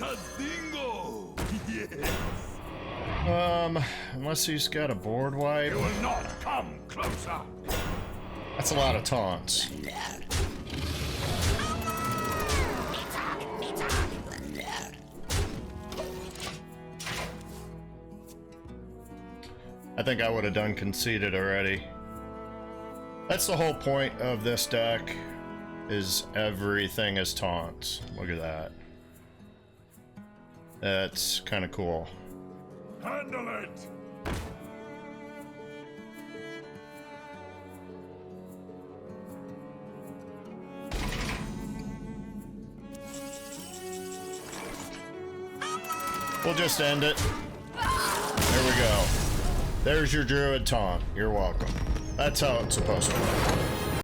Fantastingo! Yes. Unless he's got a board wipe. You will not come closer. That's a lot of taunts. I think I would have done conceded already. That's the whole point of this deck, is everything is taunts. Look at that. That's kind of cool. Handle it! We'll just end it. There we go. There's your druid taunt. You're welcome. That's how it's supposed to work.